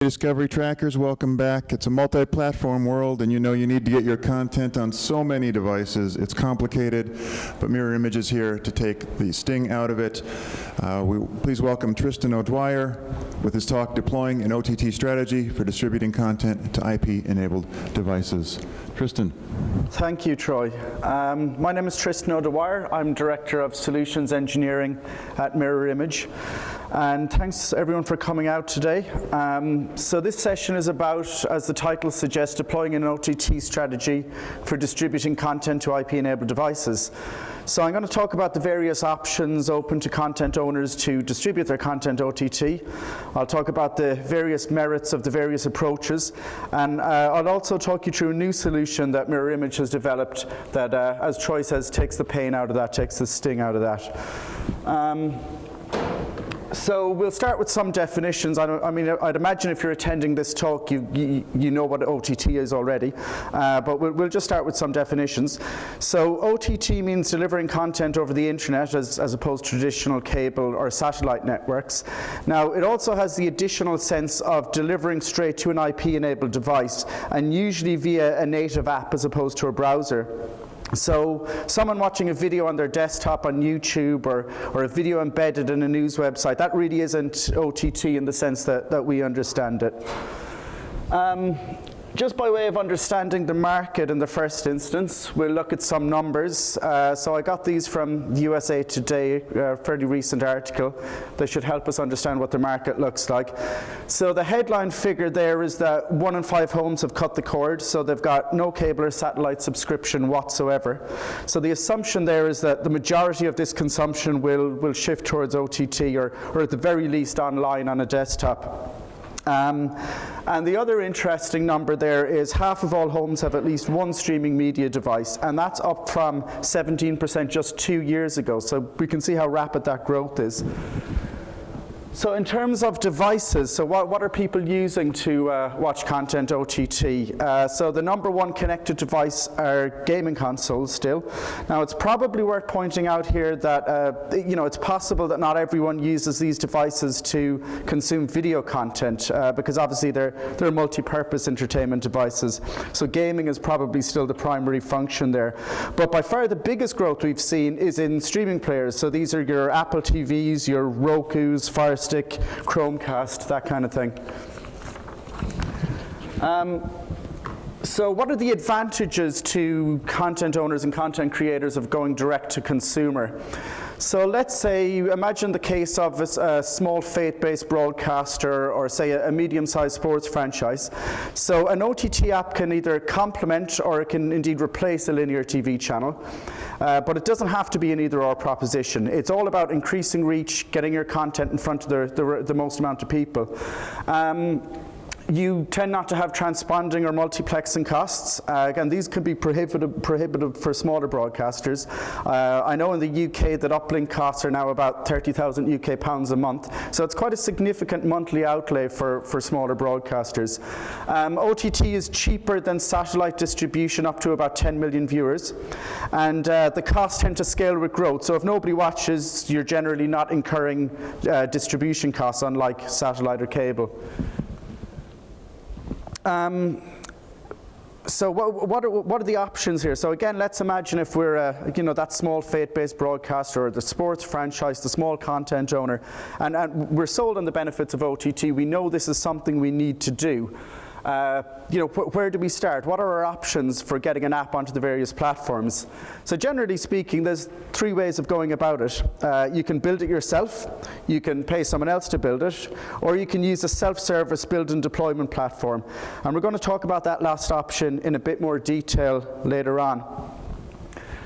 Discovery Trackers, welcome back. It's a multi-platform world, and you know you need to get your content on so many devices. It's complicated, but Mirror Image is here to take the sting out of it. Please welcome Tristan O'Dwyer with his talk, Deploying an OTT Strategy for Distributing Content to IP-Enabled Devices. Tristan. Thank you, Troy. My name is Tristan O'Dwyer. I'm Director of Solutions Engineering at Mirror Image. And thanks everyone for coming out today. So this session is about, as the title suggests, deploying an OTT strategy for distributing content to IP-enabled devices. So I'm going to talk about the various options open to content owners to distribute their content OTT. I'll talk about the various merits of the various approaches, and I'll also talk you through a new solution that Mirror Image has developed that, as Troy says, takes the pain out of that, takes the sting out of that. So we'll start with some definitions. I mean, I'd imagine if you're attending this talk, you know what OTT is already, but we'll just start with some definitions. So OTT means delivering content over the internet as opposed to traditional cable or satellite networks. Now, it also has the additional sense of delivering straight to an IP-enabled device, and usually via a native app as opposed to a browser. So someone watching a video on their desktop on YouTube or a video embedded in a news website, that really isn't OTT in the sense that we understand it. Just by way of understanding the market in the first instance, we'll look at some numbers. So I got these from the USA Today, a fairly recent article. They should help us understand what the market looks like. So the headline figure there is that 1 in 5 homes have cut the cord, so they've got no cable or satellite subscription whatsoever. So the assumption there is that the majority of this consumption will shift towards OTT or at the very least online on a desktop. And the other interesting number there is half of all homes have at least one streaming media device, and that's up from 17% just 2 years ago. So we can see how rapid that growth is. So in terms of devices, so what are people using to watch content OTT? So the number one connected device are gaming consoles still. Now it's probably worth pointing out here that it's possible that not everyone uses these devices to consume video content because obviously they're multi-purpose entertainment devices. So gaming is probably still the primary function there. But by far the biggest growth we've seen is in streaming players. So these are your Apple TVs, your Rokus, Fire Stick, Chromecast, that kind of thing. So what are the advantages to content owners and content creators of going direct to consumer? So let's say, imagine the case of a small faith-based broadcaster or say a medium-sized sports franchise. So an OTT app can either complement or it can indeed replace a linear TV channel. But it doesn't have to be an either-or proposition. It's all about increasing reach, getting your content in front of the most amount of people. You tend not to have transponding or multiplexing costs. Again, these can be prohibitive for smaller broadcasters. I know in the UK that uplink costs are now about £30,000 UK a month, so it's quite a significant monthly outlay for smaller broadcasters. OTT is cheaper than satellite distribution up to about 10 million viewers, and the costs tend to scale with growth. So if nobody watches, you're generally not incurring distribution costs, unlike satellite or cable. So what are the options here? So again, let's imagine if we're that small faith-based broadcaster or the sports franchise, the small content owner, and we're sold on the benefits of OTT. We know this is something we need to do. Where do we start? What are our options for getting an app onto the various platforms? So generally speaking, there's 3 ways of going about it. You can build it yourself, you can pay someone else to build it, or you can use a self-service build and deployment platform. And we're going to talk about that last option in a bit more detail later on.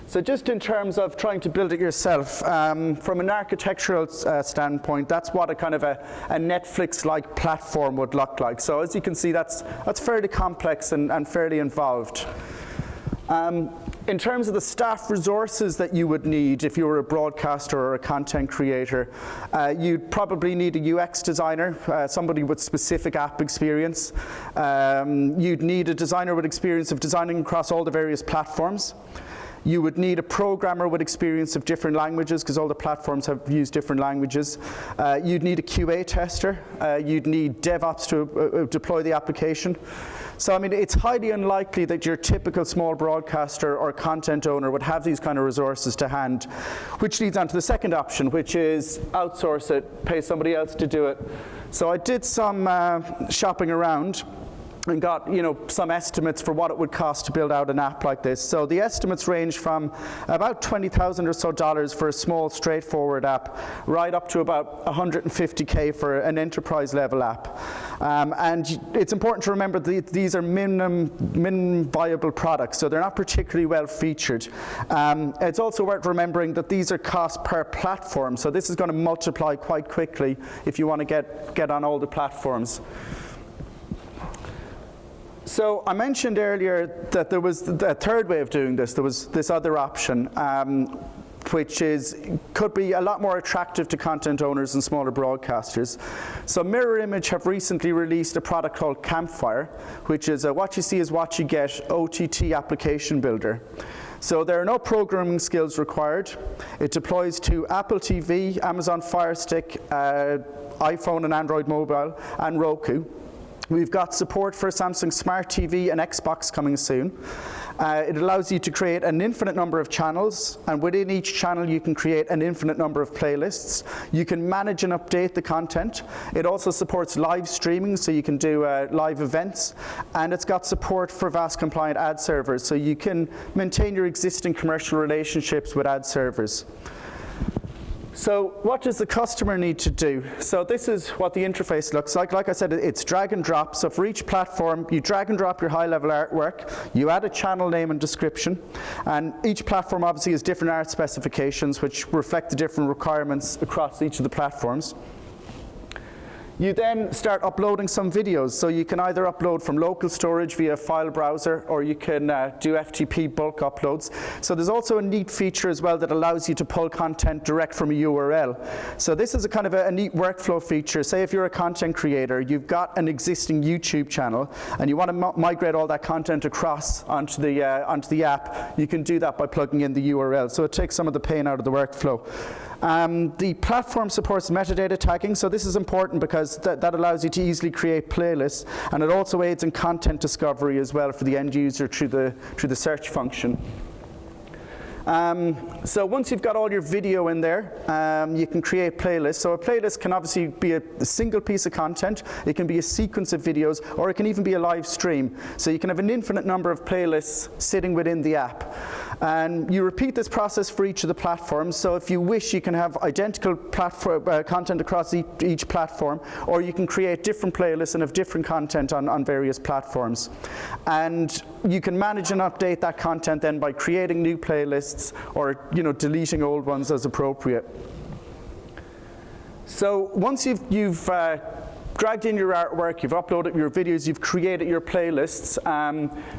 So just in terms of trying to build it yourself, from an architectural standpoint, that's what a kind of a Netflix-like platform would look like. So as you can see, that's fairly complex and fairly involved. In terms of the staff resources that you would need if you were a broadcaster or a content creator, you'd probably need a UX designer, somebody with specific app experience. You'd need a designer with experience of designing across all the various platforms. You would need a programmer with experience of different languages, because all the platforms have used different languages. You'd need a QA tester. You'd need DevOps to deploy the application. So, I mean, it's highly unlikely that your typical small broadcaster or content owner would have these kind of resources to hand, which leads on to the second option, which is outsource it, pay somebody else to do it. So I did some shopping around and got, some estimates for what it would cost to build out an app like this. So the estimates range from about $20,000 or so for a small, straightforward app, right up to about $150K for an enterprise level app. And it's important to remember that these are minimum viable products, so they're not particularly well featured. It's also worth remembering that these are costs per platform, so this is going to multiply quite quickly if you want to get on all the platforms. So I mentioned earlier that there was a third way of doing this. There was this other option, which could be a lot more attractive to content owners and smaller broadcasters. So Mirror Image have recently released a product called Campfire, which is a what you see is what you get OTT application builder. So there are no programming skills required. It deploys to Apple TV, Amazon Fire Stick, iPhone and Android mobile, and Roku. We've got support for Samsung Smart TV and Xbox coming soon. It allows you to create an infinite number of channels, and within each channel you can create an infinite number of playlists. You can manage and update the content. It also supports live streaming, so you can do live events, and it's got support for VAS compliant ad servers, so you can maintain your existing commercial relationships with ad servers. So what does the customer need to do? So this is what the interface looks like. Like I said, it's drag and drop. So for each platform, you drag and drop your high-level artwork. You add a channel name and description. And each platform obviously has different art specifications, which reflect the different requirements across each of the platforms. You then start uploading some videos. So you can either upload from local storage via file browser, or you can do FTP bulk uploads. So there's also a neat feature as well that allows you to pull content direct from a URL. So this is a kind of a neat workflow feature. Say if you're a content creator, you've got an existing YouTube channel, and you want to migrate all that content across onto the app, you can do that by plugging in the URL. So it takes some of the pain out of the workflow. The platform supports metadata tagging, so this is important because that allows you to easily create playlists, and it also aids in content discovery as well for the end user through the search function. So once you've got all your video in there, you can create playlists. So a playlist can obviously be a single piece of content, it can be a sequence of videos, or it can even be a live stream. So you can have an infinite number of playlists sitting within the app. And you repeat this process for each of the platforms. So if you wish, you can have identical content across each platform, or you can create different playlists and have different content on various platforms. And you can manage and update that content then by creating new playlists, or deleting old ones as appropriate. So once you've dragged in your artwork, you've uploaded your videos, you've created your playlists,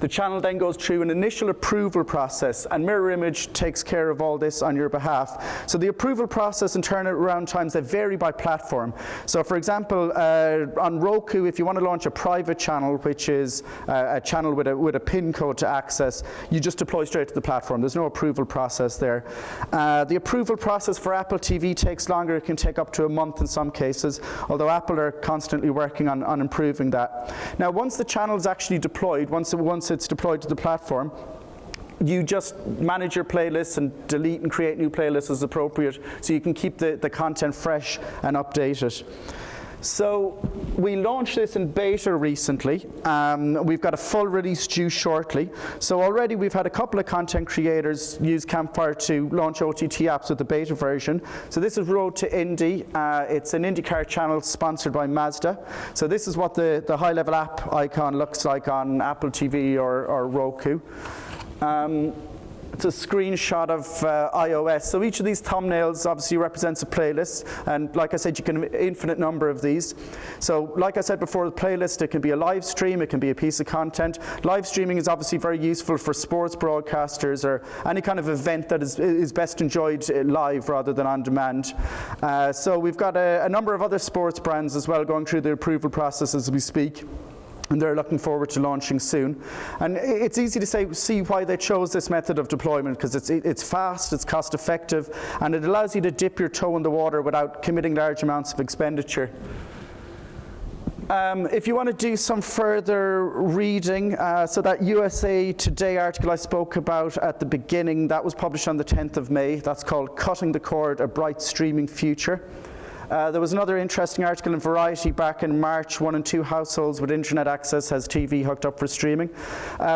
the channel then goes through an initial approval process, and Mirror Image takes care of all this on your behalf. So the approval process and turnaround times, they vary by platform. So for example, on Roku, if you want to launch a private channel, which is a channel with a PIN code to access, you just deploy straight to the platform. There's no approval process there. The approval process for Apple TV takes longer. It can take up to a month in some cases, although Apple are constantly working on improving that. Now, once the channel is actually deployed, once it's deployed to the platform, you just manage your playlists and delete and create new playlists as appropriate, so you can keep the content fresh and updated. So we launched this in beta recently. We've got a full release due shortly. So already we've had a couple of content creators use Campfire to launch OTT apps with the beta version. So this is Road to Indy. It's an IndyCar channel sponsored by Mazda. So this is what the high-level app icon looks like on Apple TV or Roku. It's a screenshot of iOS. So each of these thumbnails obviously represents a playlist, and like I said, you can have an infinite number of these. So like I said before, the playlist, it can be a live stream, it can be a piece of content. Live streaming is obviously very useful for sports broadcasters or any kind of event that is best enjoyed live rather than on demand. So we've got a number of other sports brands as well going through the approval process as we speak. and they're looking forward to launching soon. And it's easy to see why they chose this method of deployment, because it's fast, it's cost effective, and it allows you to dip your toe in the water without committing large amounts of expenditure. If you want to do some further reading, so that USA Today article I spoke about at the beginning, that was published on the 10th of May. That's called Cutting the Cord, A Bright Streaming Future. There was another interesting article in Variety back in March, 1 in 2 households with internet access has TV hooked up for streaming.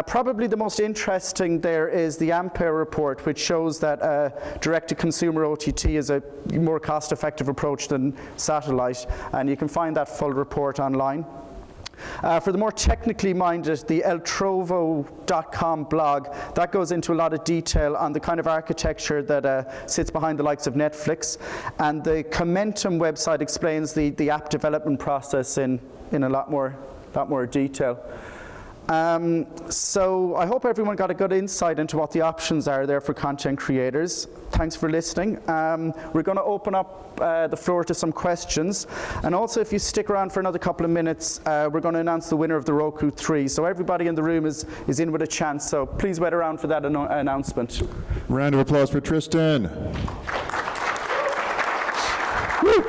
Probably the most interesting there is the Ampere report, which shows that direct-to-consumer OTT is a more cost-effective approach than satellite, and you can find that full report online. For the more technically minded, the eltrovo.com blog, that goes into a lot of detail on the kind of architecture that sits behind the likes of Netflix. And the Commentum website explains the app development process in a lot more detail. So I hope everyone got a good insight into what the options are there for content creators. Thanks for listening. We're going to open up the floor to some questions. And also, if you stick around for another couple of minutes, we're going to announce the winner of the Roku 3. So everybody in the room is in with a chance. So please wait around for that announcement. Round of applause for Tristan. Woo!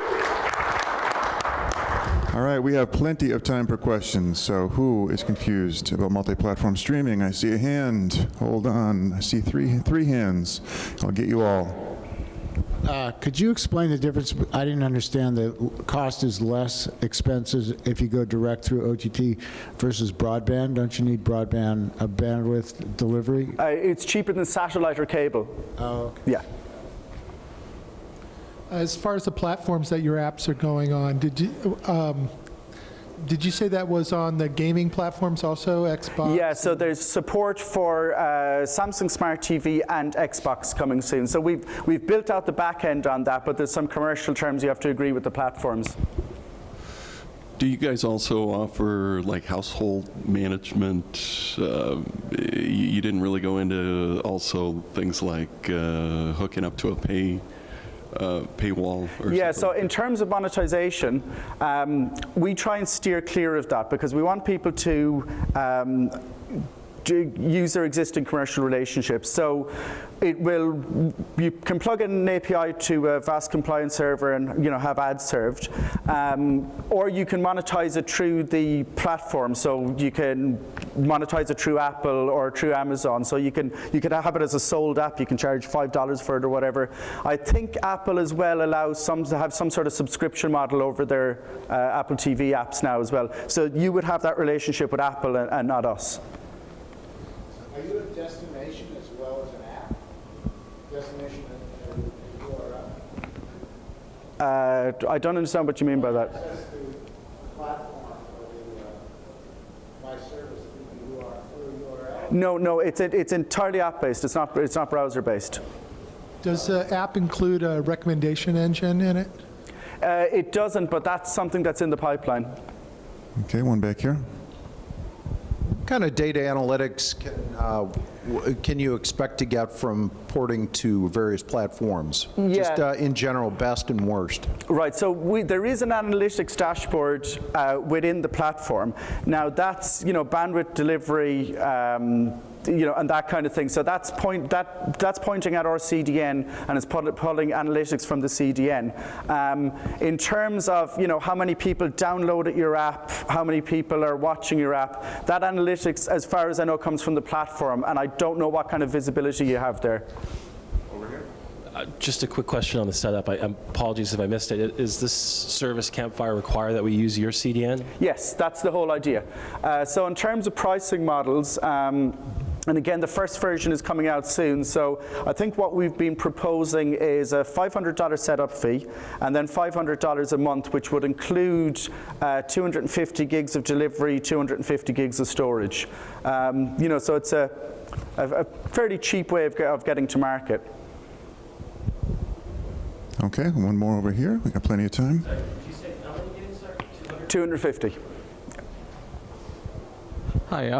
All right, we have plenty of time for questions. So who is confused about multi-platform streaming? I see a hand. Hold on. I see three hands. I'll get you all. Could you explain the difference? I didn't understand the cost is less expenses if you go direct through OTT versus broadband. Don't you need broadband bandwidth delivery? It's cheaper than satellite or cable. Oh, okay. Yeah. As far as the platforms that your apps are going on, did you say that was on the gaming platforms also, Xbox? Yeah, so there's support for Samsung Smart TV and Xbox coming soon. So we've built out the back end on that, but there's some commercial terms you have to agree with the platforms. Do you guys also offer like household management? You didn't really go into also things like hooking up to a paywall or yeah, something? so in terms of monetization, we try and steer clear of that because we want people to use their existing commercial relationships. So you can plug in an API to a VAST compliant server and have ads served, or you can monetize it through the platform. So you can monetize it through Apple or through Amazon. So you could have it as a sold app. You can charge $5 for it or whatever. I think Apple as well allows some to have some sort of subscription model over their Apple TV apps now as well. So you would have that relationship with Apple and not us. Are you a destination as well as an app? Destination and URL? I don't understand what you mean by that. Access to the platform or my service through URL? No, it's entirely app-based. It's not browser-based. Does the app include a recommendation engine in it? It doesn't, but that's something that's in the pipeline. Okay, one back here. What kind of data analytics can you expect to get from porting to various platforms? Yeah. Just in general, best and worst. Right, so there is an analytics dashboard within the platform. Now that's bandwidth delivery, and that kind of thing. So that's pointing at our CDN and it's pulling analytics from the CDN. In terms of how many people downloaded your app, how many people are watching your app, that analytics, as far as I know, comes from the platform, and I don't know what kind of visibility you have there. Just a quick question on the setup. Apologies if I missed it. Is this service Campfire require that we use your CDN? Yes, that's the whole idea. So in terms of pricing models, and again, the first version is coming out soon, so I think what we've been proposing is a $500 setup fee, and then $500 a month, which would include 250 gigs of delivery, 250 gigs of storage. So it's a fairly cheap way of getting to market. Okay, one more over here. We got plenty of time. Sorry, did you say how many gigs, sir? 250. Hi.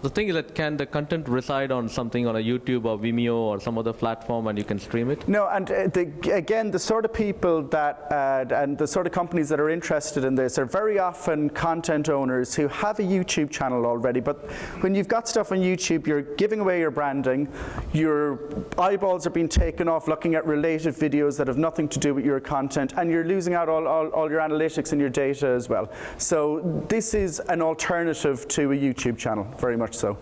The thing is that can the content reside on something on a YouTube or Vimeo or some other platform and you can stream it? No, and again, the sort of people that, and the sort of companies that are interested in this are very often content owners who have a YouTube channel already, but when you've got stuff on YouTube, you're giving away your branding, your eyeballs are being taken off looking at related videos that have nothing to do with your content, and you're losing out all your analytics and your data as well. So this is an alternative to a YouTube channel, very much so.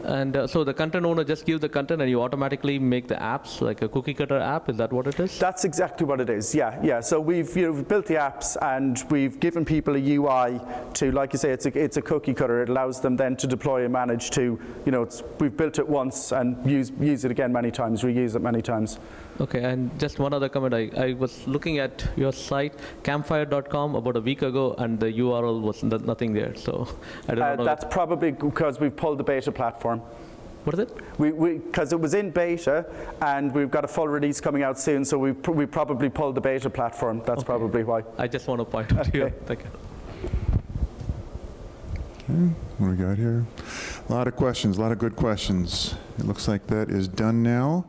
And so the content owner just gives the content and you automatically make the apps, like a cookie cutter app, is that what it is? That's exactly what it is, yeah. So we've built the apps and we've given people a UI to, like you say, it's a cookie cutter. It allows them then to deploy and manage to, we've built it once and use it again many times, reuse it many times. Okay, and just one other comment. I was looking at your site, campfire.com, about a week ago, and the URL was nothing there. So I don't know. That's probably because we've pulled the beta platform. What is it? Because it was in beta, and we've got a full release coming out soon, so we probably pulled the beta platform. That's probably why. I just want to point out to you. Thank you. Okay, what do we got here? A lot of questions, a lot of good questions. It looks like that is done now.